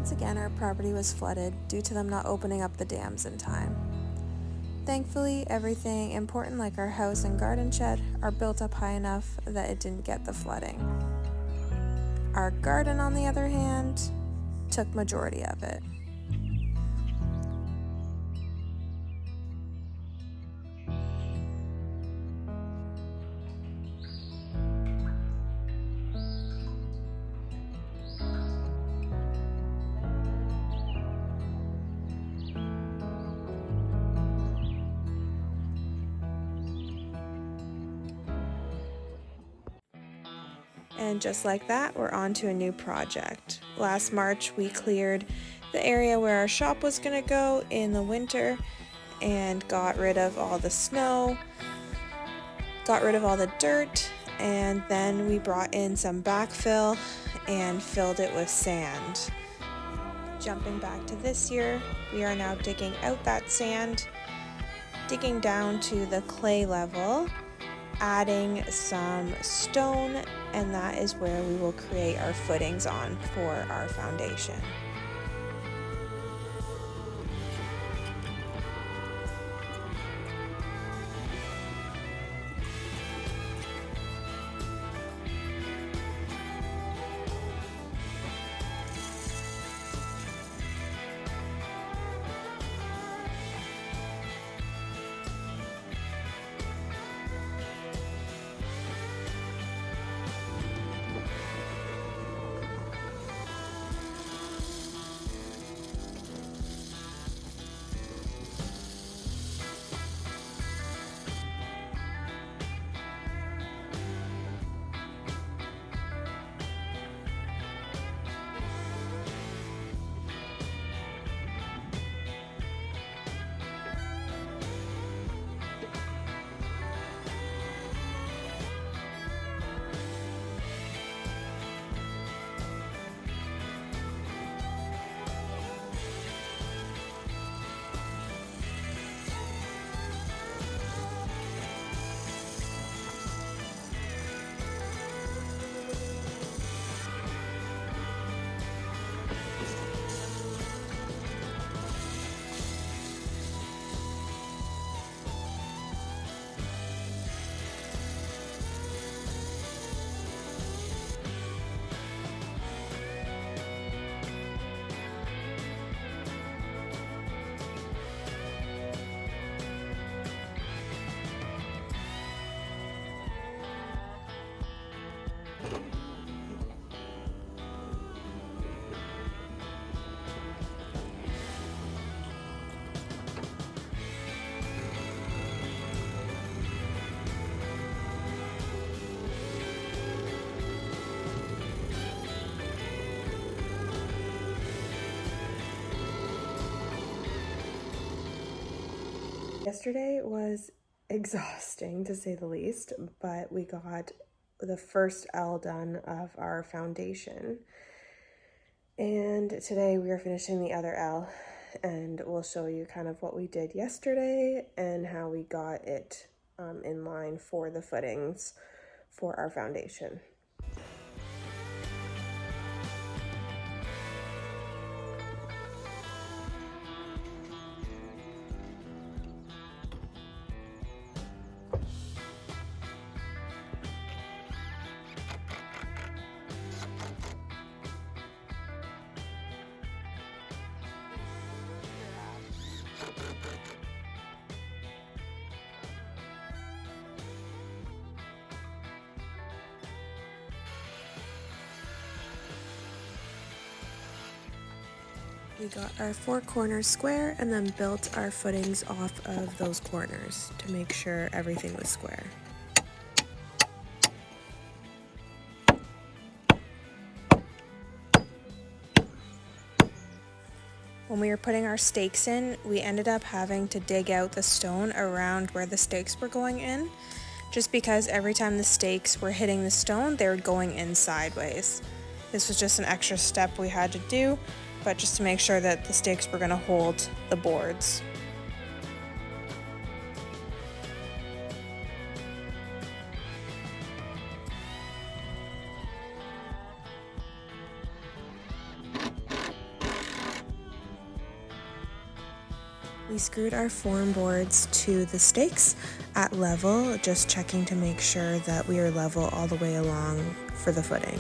once again our property was flooded due to them not opening up the dams in time. Thankfully, everything important like our house and garden shed are built up high enough that it didn't get the flooding. Our garden, on the other hand, took majority of it. And just like that, we're on to a new project. Last March, we cleared the area where our shop was gonna go in the winter and got rid of all the snow, got rid of all the dirt, and then we brought in some backfill and filled it with sand. Jumping back to this year, we are now digging out that sand, digging down to the clay level, adding some stone, and that is where we will create our footings on for our foundation. Yesterday was exhausting to say the least, but we got the first L done of our foundation. And today we are finishing the other L, and we'll show you kind of what we did yesterday and how we got it in line for the footings for our foundation. We got our 4 corners square and then built our footings off of those corners to make sure everything was square. When we were putting our stakes in, we ended up having to dig out the stone around where the stakes were going in, just because every time the stakes were hitting the stone, they were going in sideways. This was just an extra step we had to do, but just to make sure that the stakes were going to hold the boards. We screwed our form boards to the stakes at level, just checking to make sure that we are level all the way along for the footing.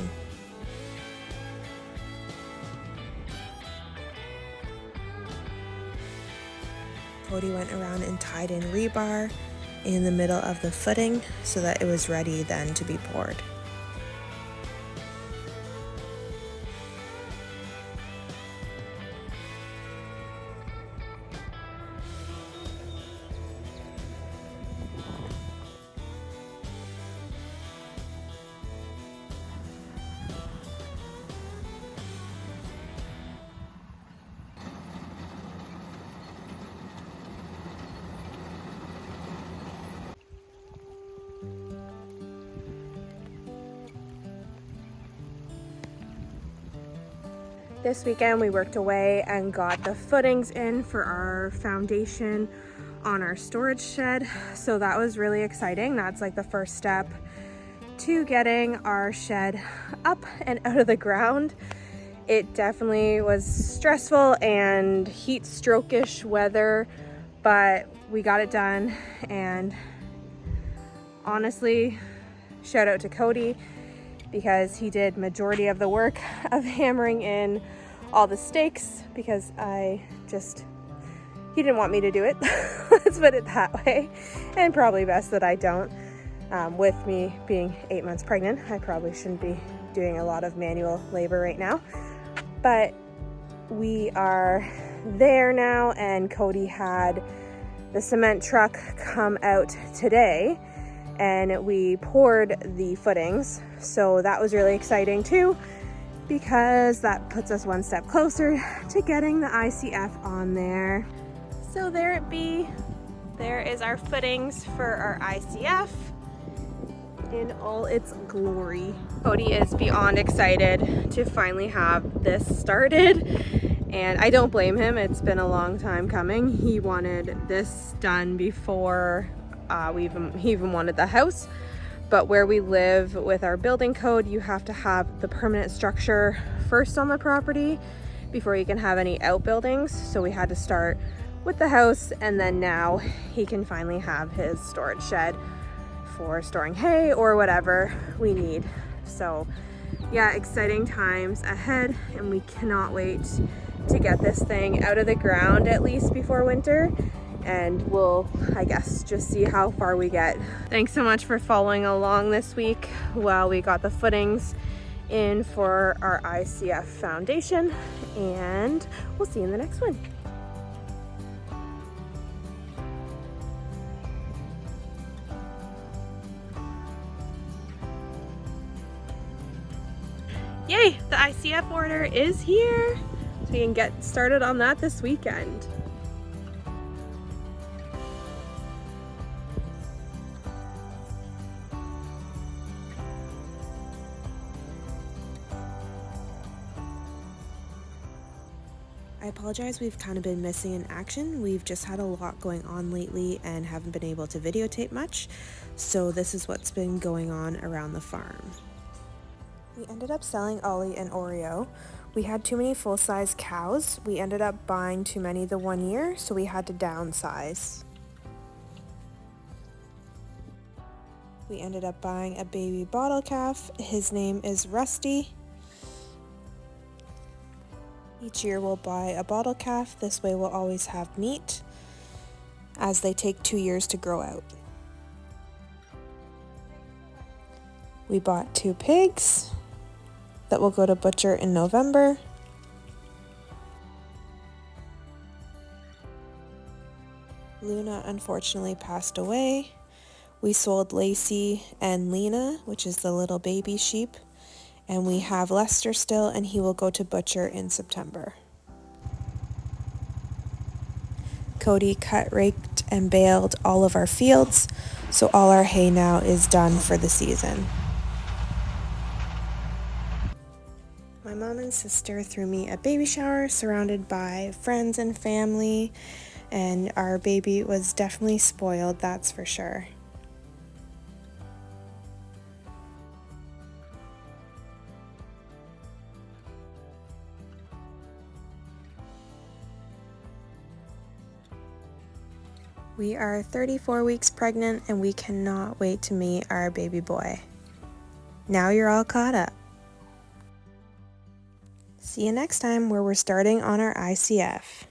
Cody went around and tied in rebar in the middle of the footing so that it was ready then to be poured. This weekend we worked away and got the footings in for our foundation on our storage shed. So that was really exciting. That's like the first step to getting our shed up and out of the ground. It definitely was stressful and heat stroke-ish weather, but we got it done. And honestly, shout out to Cody, because he did majority of the work of hammering in all the stakes, because he didn't want me to do it. Let's put it that way. And probably best that I don't. With me being 8 months pregnant, I probably shouldn't be doing a lot of manual labor right now. But we are there now, and Cody had the cement truck come out today and we poured the footings. So that was really exciting too, because that puts us one step closer to getting the ICF on there. So there it be. There is our footings for our ICF in all its glory. Cody is beyond excited to finally have this started, and I don't blame him. It's been a long time coming. He wanted this done before he even wanted the house. But where we live with our building code, you have to have the permanent structure first on the property before you can have any outbuildings. So we had to start with the house, and then now he can finally have his storage shed for storing hay or whatever we need. So yeah, exciting times ahead, and we cannot wait to get this thing out of the ground at least before winter. And we'll, I guess, just see how far we get. Thanks so much for following along this week while we got the footings in for our ICF foundation, and we'll see you in the next one. Yay, the ICF order is here, so we can get started on that this weekend. I apologize, we've kind of been missing in action. We've just had a lot going on lately and haven't been able to videotape much, so this is what's been going on around the farm. We ended up selling Ollie and Oreo. We had too many full-size cows. We ended up buying too many the 1 year, so we had to downsize. We ended up buying a baby bottle calf. His name is Rusty. Each year we'll buy a bottle calf. This way we'll always have meat, as they take 2 years to grow out. We bought 2 pigs that will go to butcher in November. Luna unfortunately passed away. We sold Lacey and Lena, which is the little baby sheep. And we have Lester still, and he will go to butcher in September. Cody cut, raked, and baled all of our fields, so all our hay now is done for the season. My mom and sister threw me a baby shower surrounded by friends and family, and our baby was definitely spoiled, that's for sure. We are 34 weeks pregnant and we cannot wait to meet our baby boy. Now you're all caught up. See you next time where we're starting on our ICF.